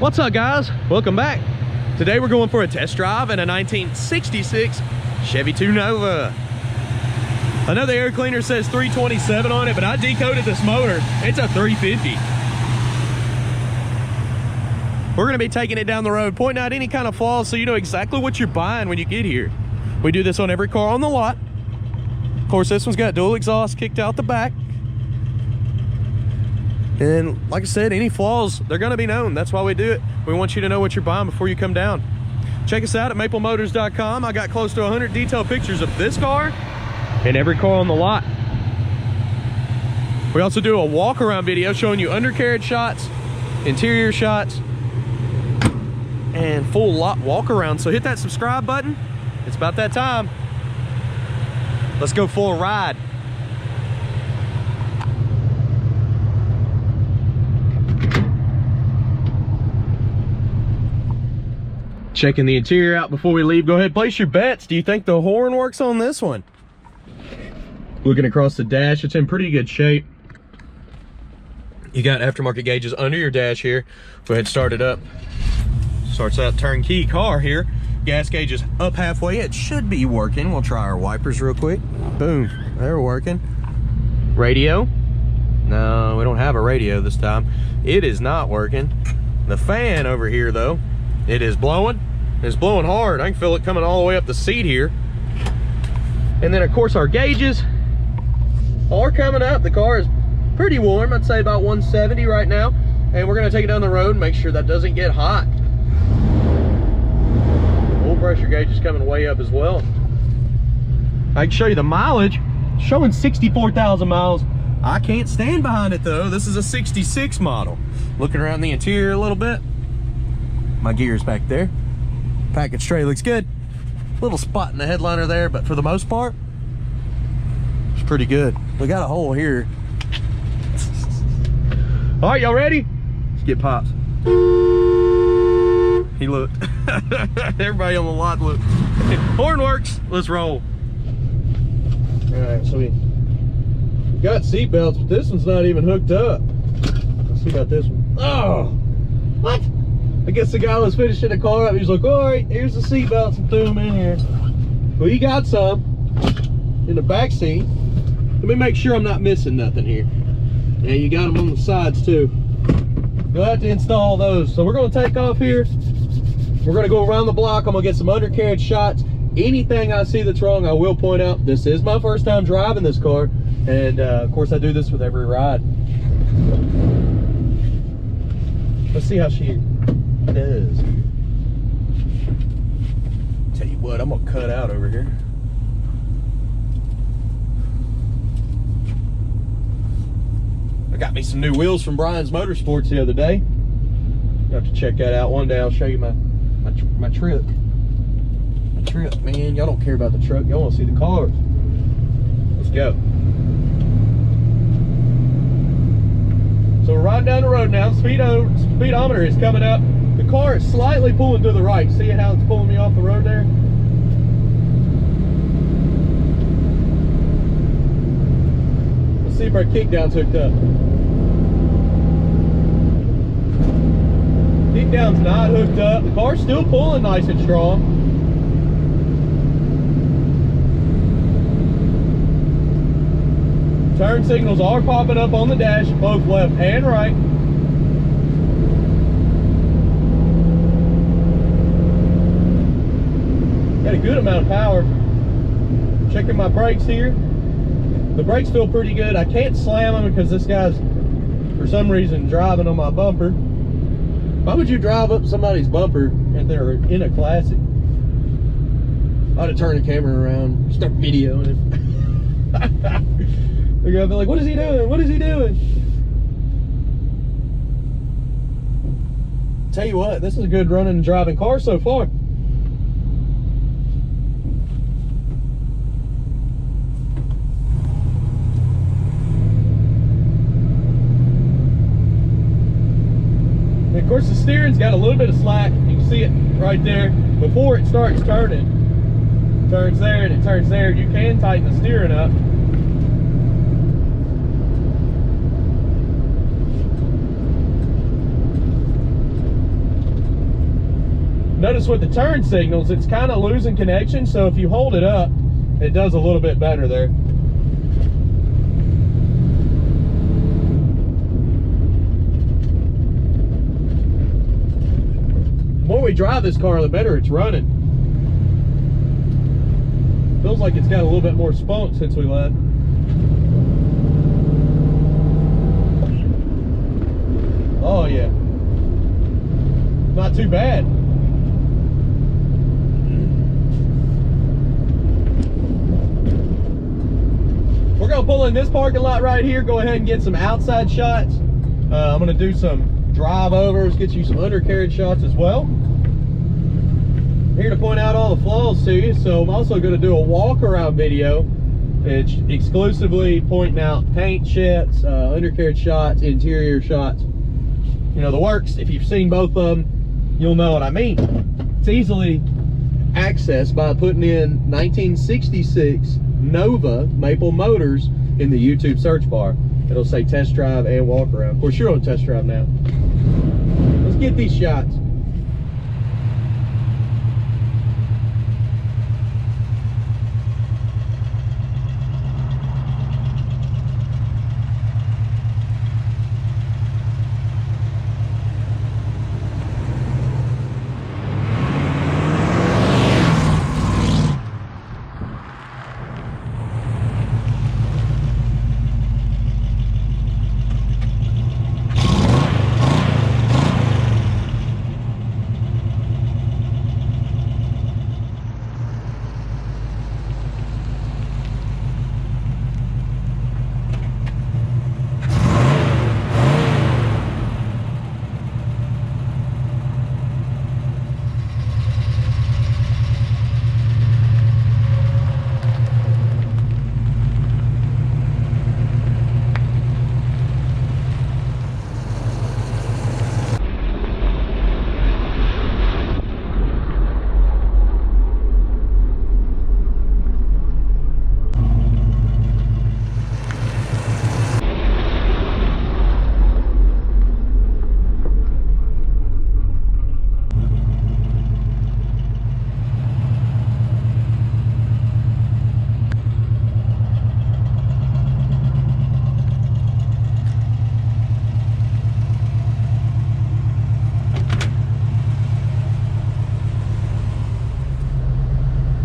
What's up, guys? Welcome back. Today we're going for a test drive in a 1966 Chevy 2 Nova. I know the air cleaner says 327 on it, but I decoded this motor. It's a 350. We're gonna be taking it down the road, pointing out any kind of flaws so you know exactly what you're buying when you get here. We do this on every car on the lot. Of course, this one's got dual exhaust kicked out the back. And like I said, any flaws, they're gonna be known. That's why we do it. We want you to know what you're buying before you come down. Check us out at maplemotors.com. I got close to 100 detailed pictures of this car and every car on the lot. We also do a walk around video showing you undercarriage shots, interior shots, and full lot walk around. So hit that subscribe button. It's about that time. Let's go for a ride. Checking the interior out before we leave. Go ahead, place your bets. Do you think the horn works on this one? Looking across the dash, it's in pretty good shape. You got aftermarket gauges under your dash here. Go ahead and start it up. Starts out turnkey car here. Gas gauge is up halfway. It should be working. We'll try our wipers real quick. Boom, they're working. Radio. No, we don't have a radio this time. It is not working. The fan over here though, it is blowing. It's blowing hard. I can feel it coming all the way up the seat here. And then of course our gauges are coming up. The car is pretty warm. I'd say about 170 right now. And we're gonna take it down the road and make sure that doesn't get hot. Oil pressure gauge is coming way up as well. I can show you the mileage. Showing 64,000 miles. I can't stand behind it though. This is a 66 model. Looking around the interior a little bit. My gear's back there. Package tray looks good. Little spot in the headliner there, but for the most part, it's pretty good. We got a hole here. All right, y'all ready? Let's get Pops. He looked. Everybody on the lot looked. Horn works. Let's roll. All right, so we got seat belts, but this one's not even hooked up. Let's see about this one. Oh, what? I guess the guy was finishing the car up. He was like, all right, here's the seat belts, and threw them in here. Well, he got some in the back seat. Let me make sure I'm not missing nothing here. Yeah, you got them on the sides too. You'll have to install those. So we're gonna take off here. We're gonna go around the block. I'm gonna get some undercarriage shots. Anything I see that's wrong, I will point out. This is my first time driving this car. And of course I do this with every ride. Let's see how she does. Tell you what, I'm gonna cut out over here. I got me some new wheels from Brian's Motorsports the other day. You have to check that out. One day I'll show you my truck. My truck, man. Y'all don't care about the truck. Y'all want to see the cars. Let's go. So we're riding down the road now. Speedometer is coming up. The car is slightly pulling to the right. See how it's pulling me off the road there? Let's see if our kickdown's hooked up. Kickdown's not hooked up. The car's still pulling nice and strong. Turn signals are popping up on the dash, both left and right. Got a good amount of power. Checking my brakes here. The brakes feel pretty good. I can't slam them because this guy's, for some reason, driving on my bumper. Why would you drive up somebody's bumper if they're in a Classic? I'd have turned the camera around, start videoing it. They're gonna be like, what is he doing? What is he doing? Tell you what, this is a good running and driving car so far. And of course the steering's got a little bit of slack. You can see it right there before it starts turning. It turns there and it turns there. You can tighten the steering up. Notice with the turn signals, it's kind of losing connection, so if you hold it up, it does a little bit better there. The more we drive this car, the better it's running. Feels like it's got a little bit more spunk since we left. Oh yeah, not too bad. We're gonna pull in this parking lot right here, go ahead and get some outside shots. I'm gonna do some drive overs, get you some undercarriage shots as well. I'm here to point out all the flaws to you, so I'm also gonna do a walk around video. It's exclusively pointing out paint chips, undercarriage shots, interior shots. You know, the works. If you've seen both of them, you'll know what I mean. It's easily accessed by putting in 1966 Nova Maple Motors in the YouTube search bar. It'll say test drive and walk around. Of course, you're on test drive now. Let's get these shots.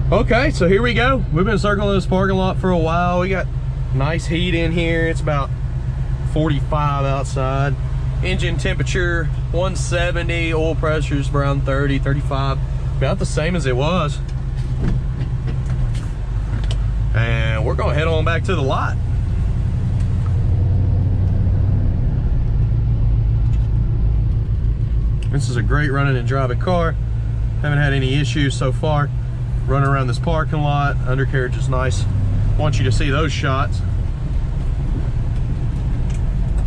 Okay, so here we go. We've been circling this parking lot for a while. We got nice heat in here. It's about 45 outside. Engine temperature 170, oil pressure's around 30, 35. About the same as it was. And we're gonna head on back to the lot. This is a great running and driving car. Haven't had any issues so far. Running around this parking lot, undercarriage is nice. Want you to see those shots.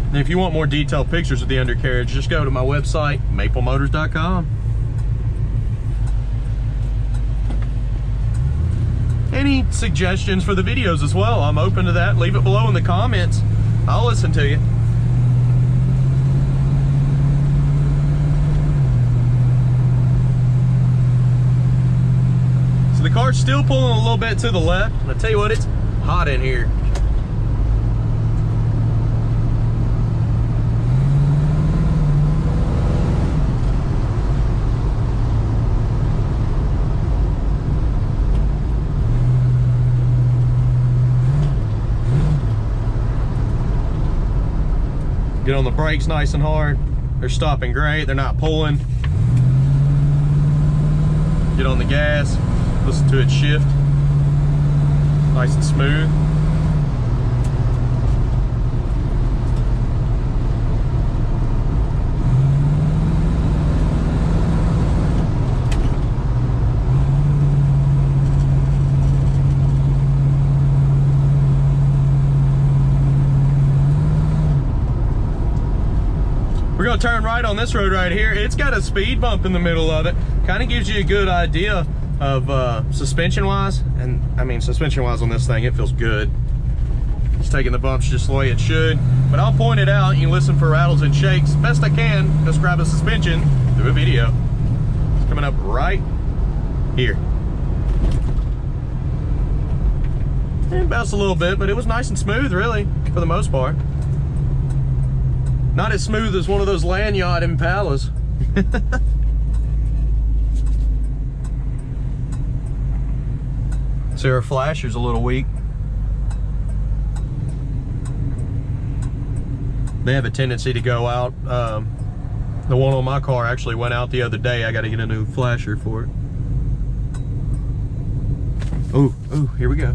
And if you want more detailed pictures of the undercarriage, just go to my website, maplemotors.com. Any suggestions for the videos as well, I'm open to that. Leave it below in the comments. I'll listen to you. So the car's still pulling a little bit to the left. And I tell you what, it's hot in here. Get on the brakes nice and hard. They're stopping great. They're not pulling. Get on the gas. Listen to it shift. Nice and smooth. We're gonna turn right on this road right here. It's got a speed bump in the middle of it. Kind of gives you a good idea of suspension wise. And I mean, suspension wise on this thing, it feels good. It's taking the bumps just the way it should. But I'll point it out. You can listen for rattles and shakes best I can. Describe a suspension through a video. coming up right here. It bounced a little bit, but it was nice and smooth, really, for the most part. Not as smooth as one of those land yacht Impalas. So our flasher's a little weak. They have a tendency to go out. The one on my car actually went out the other day. I got to get a new flasher for it. Oh, here we go.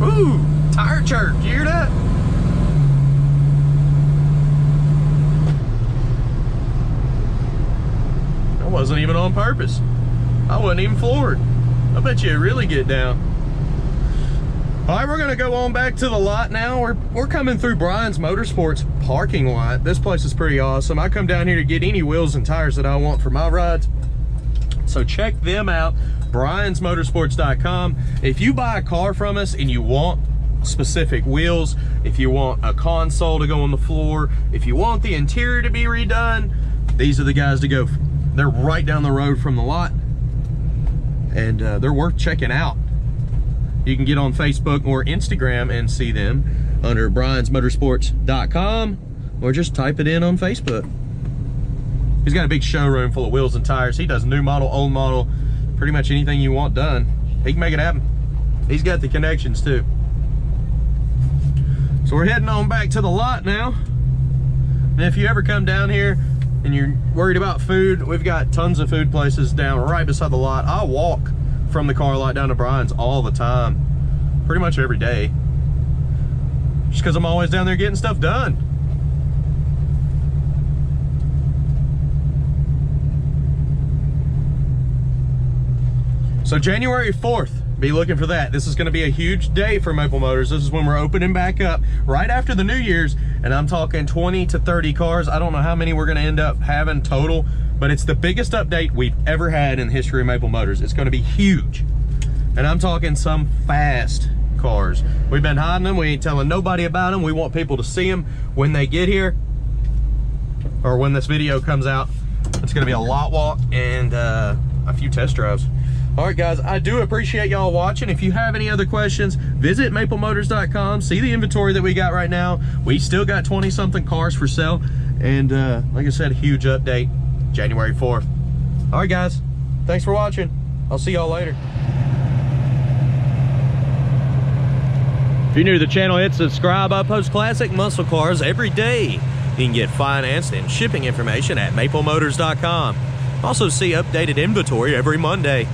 Ooh, tire chirp, you hear that? That wasn't even on purpose. I wasn't even floored. I bet you it really get down. All right, we're gonna go on back to the lot now. We're coming through Brian's Motorsports parking lot. This place is pretty awesome. I come down here to get any wheels and tires that I want for my rides. So check them out, briansmotorsports.com. If you buy a car from us and you want specific wheels, if you want a console to go on the floor, if you want the interior to be redone, these are the guys to go. They're right down the road from the lot, and they're worth checking out. You can get on Facebook or Instagram and see them under briansmotorsports.com, or just type it in on Facebook. He's got a big showroom full of wheels and tires. He does new model, old model, pretty much anything you want done. He can make it happen. He's got the connections too. So we're heading on back to the lot now. And if you ever come down here and you're worried about food, we've got tons of food places down right beside the lot. I walk from the car lot down to Brian's all the time, pretty much every day, just because I'm always down there getting stuff done. So January 4th, be looking for that. This is going to be a huge day for Maple Motors. This is when we're opening back up right after the New Year's, and I'm talking 20 to 30 cars. I don't know how many we're going to end up having total, but it's the biggest update we've ever had in the history of Maple Motors. It's going to be huge, and I'm talking some fast cars. We've been hiding them. We ain't telling nobody about them. We want people to see them when they get here, or when this video comes out. It's going to be a lot walk and a few test drives. All right, guys, I do appreciate y'all watching. If you have any other questions, visit maplemotors.com. See the inventory that we got right now. We still got 20-something cars for sale. And like I said, a huge update, January 4th. All right, guys, thanks for watching. I'll see y'all later. If you're new to the channel, hit subscribe. I post classic muscle cars every day. You can get financed and shipping information at maplemotors.com. Also see updated inventory every Monday.